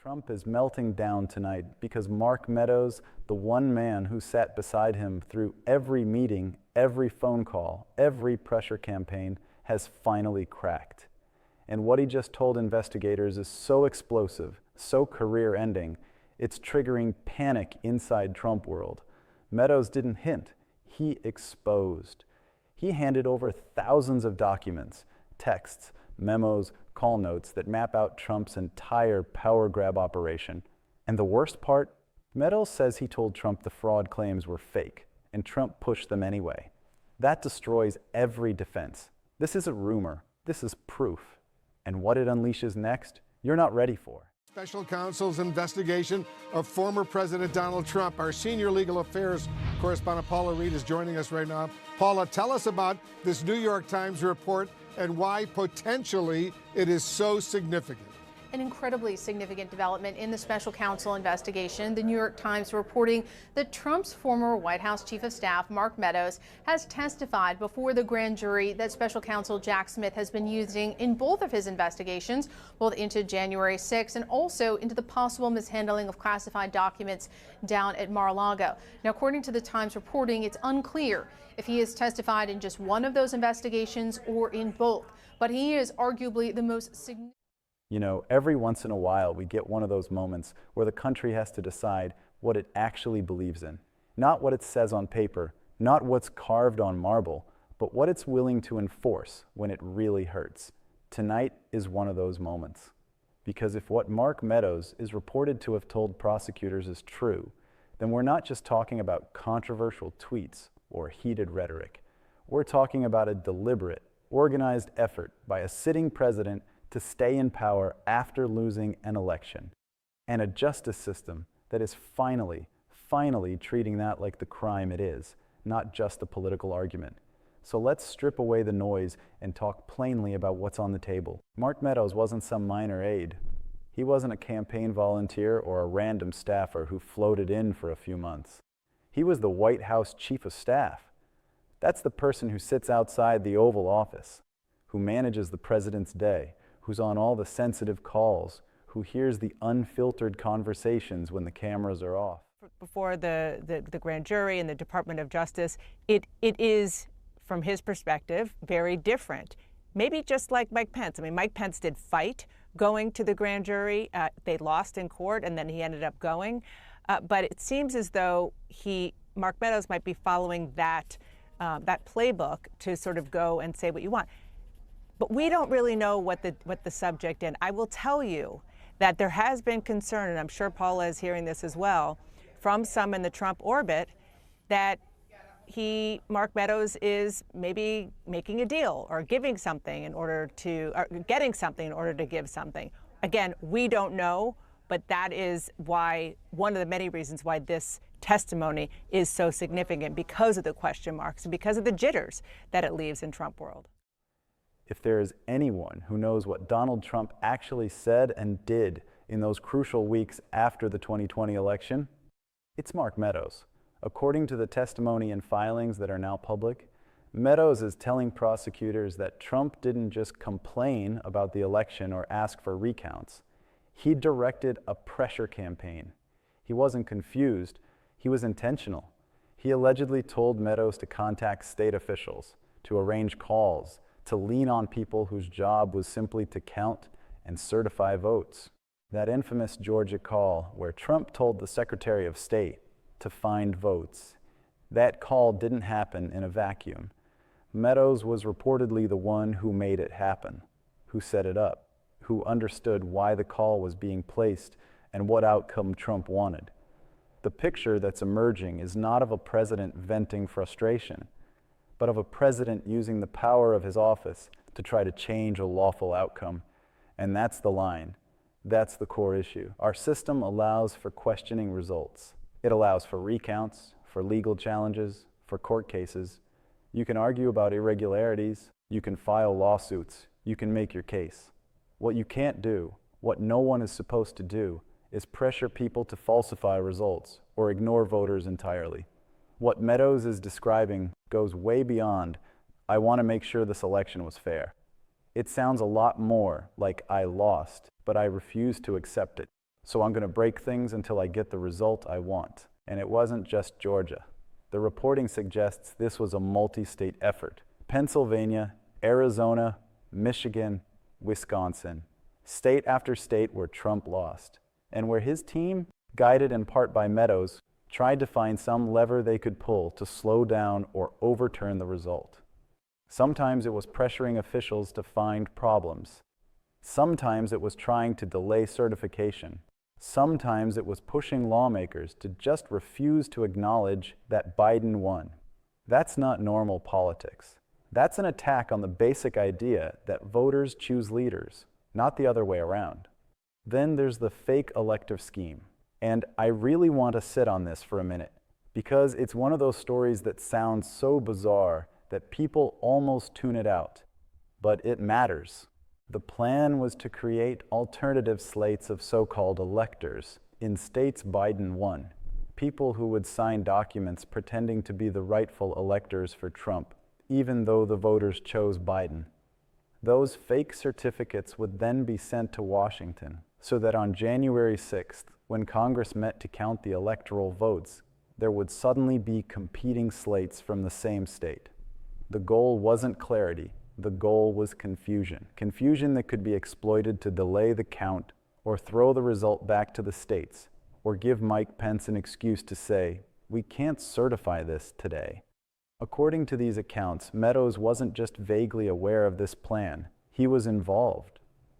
Trump is melting down tonight because Mark Meadows, the one man who sat beside him through every meeting, every phone call, every pressure campaign, has finally cracked. And what he just told investigators is so explosive, so career-ending, it's triggering panic inside Trump world. Meadows didn't hint, he exposed. He handed over thousands of documents, texts, memos, call notes that map out Trump's entire power grab operation. And the worst part? Meadows says he told Trump the fraud claims were fake, and Trump pushed them anyway. That destroys every defense. This isn't rumor, this is proof. And what it unleashes next, you're not ready for. Special counsel's investigation of former President Donald Trump. Our senior legal affairs correspondent Paula Reed is joining us right now. Paula, tell us about this New York Times report and why potentially it is so significant. An incredibly significant development in the special counsel investigation. The New York Times reporting that Trump's former White House chief of staff, Mark Meadows, has testified before the grand jury that special counsel Jack Smith has been using in both of his investigations, both into January 6 and also into the possible mishandling of classified documents down at Mar-a-Lago. Now, according to the Times reporting, it's unclear if he has testified in just one of those investigations or in both, but he is arguably the most significant. You know, every once in a while we get one of those moments where the country has to decide what it actually believes in. Not what it says on paper, not what's carved on marble, but what it's willing to enforce when it really hurts. Tonight is one of those moments. Because if what Mark Meadows is reported to have told prosecutors is true, then we're not just talking about controversial tweets or heated rhetoric. We're talking about a deliberate, organized effort by a sitting president to stay in power after losing an election, and a justice system that is finally treating that like the crime it is, not just a political argument. So let's strip away the noise and talk plainly about what's on the table. Mark Meadows wasn't some minor aide. He wasn't a campaign volunteer or a random staffer who floated in for a few months. He was the White House chief of staff. That's the person who sits outside the Oval Office, who manages the president's day, who's on all the sensitive calls, who hears the unfiltered conversations when the cameras are off. Before the grand jury and the Department of Justice, it is, from his perspective, very different. Maybe just like Mike Pence. I mean, Mike Pence did fight going to the grand jury. They lost in court, and then he ended up going. But it seems as though Mark Meadows might be following that playbook to sort of go and say what you want. But we don't really know what the subject is. I will tell you that there has been concern, and I'm sure Paula is hearing this as well, from some in the Trump orbit, that Mark Meadows is maybe making a deal or giving something in order to, or getting something in order to give something. Again, we don't know, but that is why, one of the many reasons why this testimony is so significant, because of the question marks and because of the jitters that it leaves in Trump world. If there is anyone who knows what Donald Trump actually said and did in those crucial weeks after the 2020 election, it's Mark Meadows. According to the testimony and filings that are now public, Meadows is telling prosecutors that Trump didn't just complain about the election or ask for recounts. He directed a pressure campaign. He wasn't confused, he was intentional. He allegedly told Meadows to contact state officials, to arrange calls, to lean on people whose job was simply to count and certify votes. That infamous Georgia call where Trump told the Secretary of State to find votes, that call didn't happen in a vacuum. Meadows was reportedly the one who made it happen, who set it up, who understood why the call was being placed and what outcome Trump wanted. The picture that's emerging is not of a president venting frustration, but of a president using the power of his office to try to change a lawful outcome. And that's the line. That's the core issue. Our system allows for questioning results. It allows for recounts, for legal challenges, for court cases. You can argue about irregularities. You can file lawsuits. You can make your case. What you can't do, what no one is supposed to do, is pressure people to falsify results or ignore voters entirely. What Meadows is describing goes way beyond, I want to make sure this election was fair. It sounds a lot more like I lost, but I refuse to accept it. So I'm going to break things until I get the result I want. And it wasn't just Georgia. The reporting suggests this was a multi-state effort. Pennsylvania, Arizona, Michigan, Wisconsin. State after state where Trump lost. And where his team, guided in part by Meadows, tried to find some lever they could pull to slow down or overturn the result. Sometimes it was pressuring officials to find problems. Sometimes it was trying to delay certification. Sometimes it was pushing lawmakers to just refuse to acknowledge that Biden won. That's not normal politics. That's an attack on the basic idea that voters choose leaders, not the other way around. Then there's the fake elector scheme. And I really want to sit on this for a minute, because it's one of those stories that sounds so bizarre that people almost tune it out. But it matters. The plan was to create alternative slates of so-called electors in states Biden won, people who would sign documents pretending to be the rightful electors for Trump, even though the voters chose Biden. Those fake certificates would then be sent to Washington, so that on January 6th, when Congress met to count the electoral votes, there would suddenly be competing slates from the same state. The goal wasn't clarity. The goal was confusion. Confusion that could be exploited to delay the count or throw the result back to the states, or give Mike Pence an excuse to say, "We can't certify this today." According to these accounts, Meadows wasn't just vaguely aware of this plan. He was involved.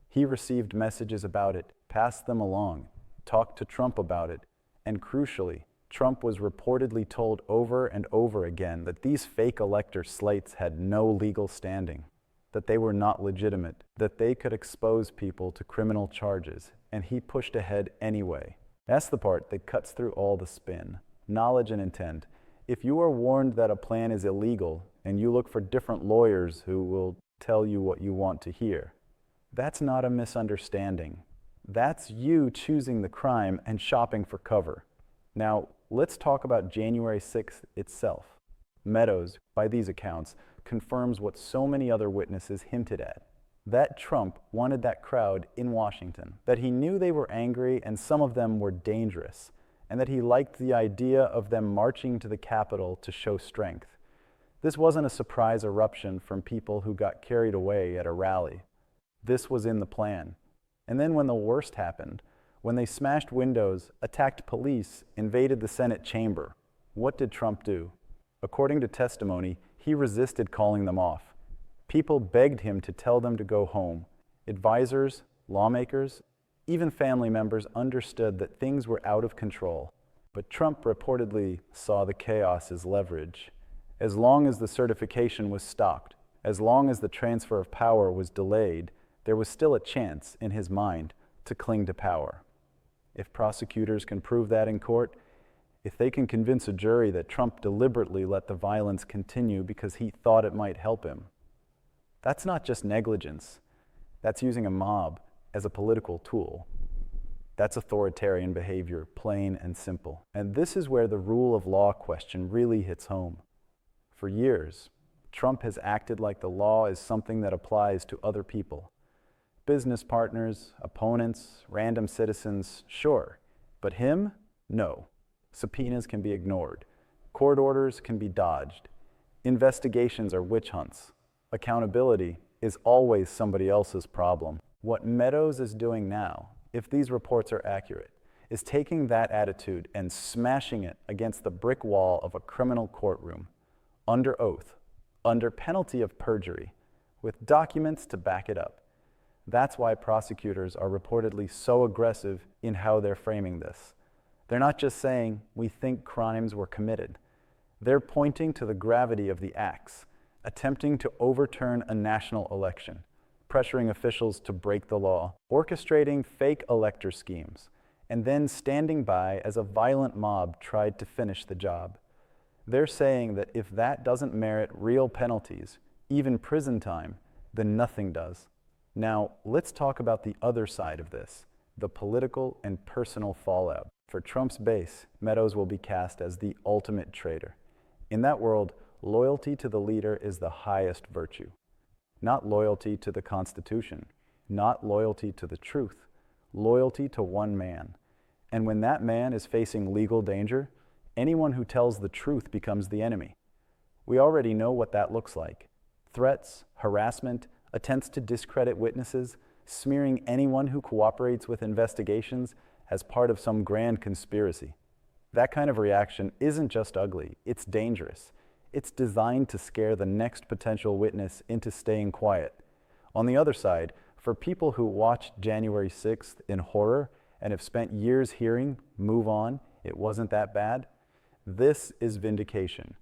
He received messages about it, passed them along, talked to Trump about it, and crucially, Trump was reportedly told over and over again that these fake elector slates had no legal standing, that they were not legitimate, that they could expose people to criminal charges, and he pushed ahead anyway. That's the part that cuts through all the spin, knowledge and intent. If you are warned that a plan is illegal and you look for different lawyers who will tell you what you want to hear, that's not a misunderstanding. That's you choosing the crime and shopping for cover. Now, let's talk about January 6th itself. Meadows, by these accounts, confirms what so many other witnesses hinted at. That Trump wanted that crowd in Washington, that he knew they were angry and some of them were dangerous, and that he liked the idea of them marching to the Capitol to show strength. This wasn't a surprise eruption from people who got carried away at a rally. This was in the plan. And then when the worst happened, when they smashed windows, attacked police, invaded the Senate chamber, what did Trump do? According to testimony, he resisted calling them off. People begged him to tell them to go home. Advisors, lawmakers, even family members understood that things were out of control. But Trump reportedly saw the chaos as leverage. As long as the certification was stopped, as long as the transfer of power was delayed, there was still a chance, in his mind, to cling to power. If prosecutors can prove that in court, if they can convince a jury that Trump deliberately let the violence continue because he thought it might help him, that's not just negligence. That's using a mob as a political tool. That's authoritarian behavior, plain and simple. And this is where the rule of law question really hits home. For years, Trump has acted like the law is something that applies to other people. Business partners, opponents, random citizens, sure. But him? No. Subpoenas can be ignored. Court orders can be dodged. Investigations are witch hunts. Accountability is always somebody else's problem. What Meadows is doing now, if these reports are accurate, is taking that attitude and smashing it against the brick wall of a criminal courtroom, under oath, under penalty of perjury, with documents to back it up. That's why prosecutors are reportedly so aggressive in how they're framing this. They're not just saying, "We think crimes were committed." They're pointing to the gravity of the acts, attempting to overturn a national election, pressuring officials to break the law, orchestrating fake elector schemes, and then standing by as a violent mob tried to finish the job. They're saying that if that doesn't merit real penalties, even prison time, then nothing does. Now, let's talk about the other side of this, the political and personal fallout. For Trump's base, Meadows will be cast as the ultimate traitor. In that world, loyalty to the leader is the highest virtue. Not loyalty to the Constitution, not loyalty to the truth, loyalty to one man. And when that man is facing legal danger, anyone who tells the truth becomes the enemy. We already know what that looks like. Threats, harassment, attempts to discredit witnesses, smearing anyone who cooperates with investigations as part of some grand conspiracy. That kind of reaction isn't just ugly, it's dangerous. It's designed to scare the next potential witness into staying quiet. On the other side, for people who watched January 6th in horror and have spent years hearing, "Move on, it wasn't that bad," this is vindication.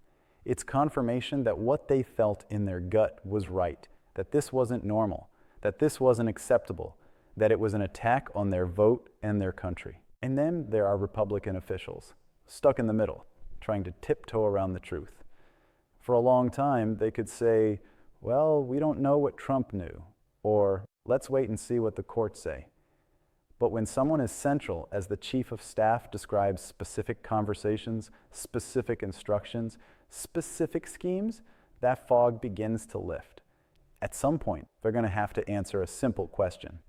It's confirmation that what they felt in their gut was right, that this wasn't normal, that this wasn't acceptable, that it was an attack on their vote and their country. And then there are Republican officials, stuck in the middle, trying to tiptoe around the truth. For a long time, they could say, "Well, we don't know what Trump knew," or "Let's wait and see what the courts say." But when someone as central as the chief of staff describes specific conversations, specific instructions, specific schemes, that fog begins to lift. At some point, they're going to have to answer a simple question.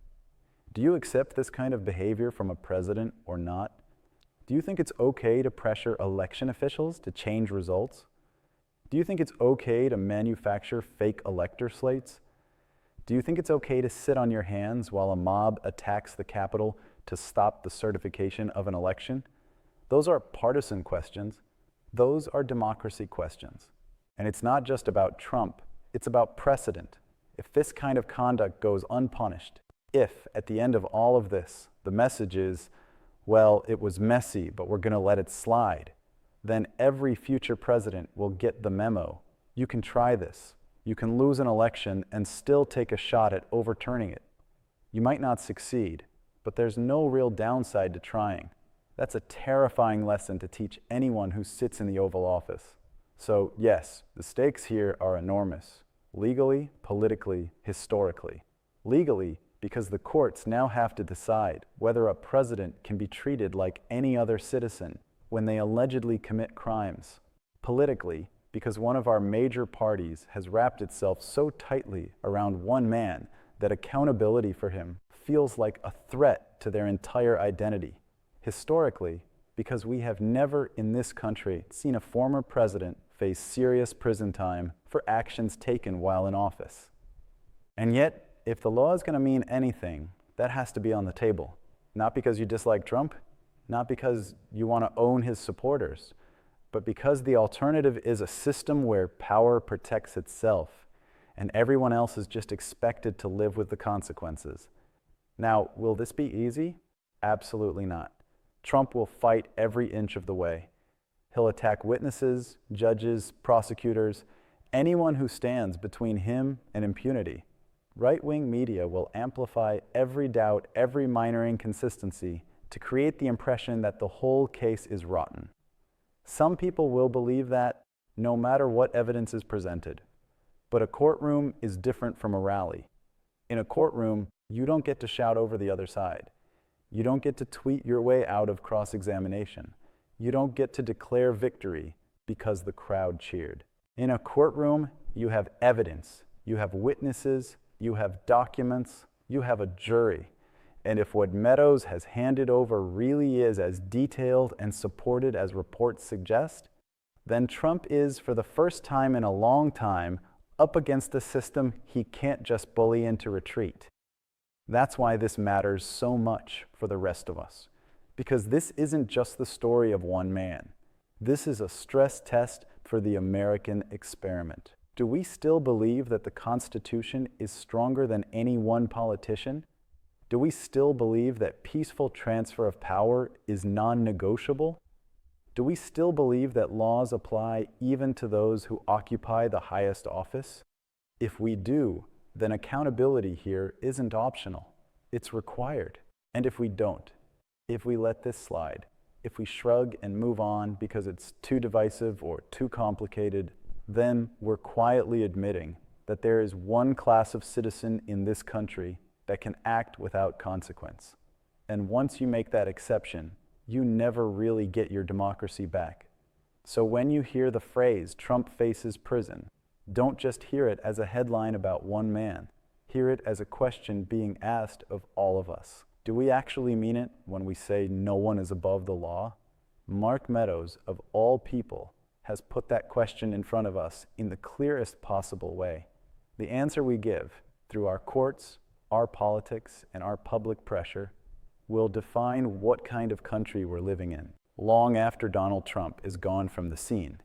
Do you accept this kind of behavior from a president or not? Do you think it's okay to pressure election officials to change results? Do you think it's okay to manufacture fake elector slates? Do you think it's okay to sit on your hands while a mob attacks the Capitol to stop the certification of an election? Those are partisan questions. Those are democracy questions. And it's not just about Trump, it's about precedent. If this kind of conduct goes unpunished, if at the end of all of this, the message is, well, it was messy, but we're going to let it slide, then every future president will get the memo. You can try this. You can lose an election and still take a shot at overturning it. You might not succeed, but there's no real downside to trying. That's a terrifying lesson to teach anyone who sits in the Oval Office. So yes, the stakes here are enormous, legally, politically, historically. Legally, because the courts now have to decide whether a president can be treated like any other citizen when they allegedly commit crimes. Politically, because one of our major parties has wrapped itself so tightly around one man that accountability for him feels like a threat to their entire identity. Historically, because we have never in this country seen a former president face serious prison time for actions taken while in office. And yet, if the law is going to mean anything, that has to be on the table. Not because you dislike Trump, not because you want to own his supporters, but because the alternative is a system where power protects itself and everyone else is just expected to live with the consequences. Now, will this be easy? Absolutely not. Trump will fight every inch of the way. He'll attack witnesses, judges, prosecutors, anyone who stands between him and impunity. Right-wing media will amplify every doubt, every minor inconsistency to create the impression that the whole case is rotten. Some people will believe that no matter what evidence is presented. But a courtroom is different from a rally. In a courtroom, you don't get to shout over the other side. You don't get to tweet your way out of cross-examination. You don't get to declare victory because the crowd cheered. In a courtroom, you have evidence, you have witnesses, you have documents, you have a jury. And if what Meadows has handed over really is as detailed and supported as reports suggest, then Trump is, for the first time in a long time, up against a system he can't just bully into retreat. That's why this matters so much for the rest of us. Because this isn't just the story of one man. This is a stress test for the American experiment. Do we still believe that the Constitution is stronger than any one politician? Do we still believe that peaceful transfer of power is non-negotiable? Do we still believe that laws apply even to those who occupy the highest office? If we do, then accountability here isn't optional. It's required. And if we don't, if we let this slide, if we shrug and move on because it's too divisive or too complicated, then we're quietly admitting that there is one class of citizen in this country that can act without consequence. And once you make that exception, you never really get your democracy back. So when you hear the phrase, "Trump faces prison," don't just hear it as a headline about one man. Hear it as a question being asked of all of us. Do we actually mean it when we say no one is above the law? Mark Meadows, of all people, has put that question in front of us in the clearest possible way. The answer we give, through our courts, our politics, and our public pressure, will define what kind of country we're living in long after Donald Trump is gone from the scene.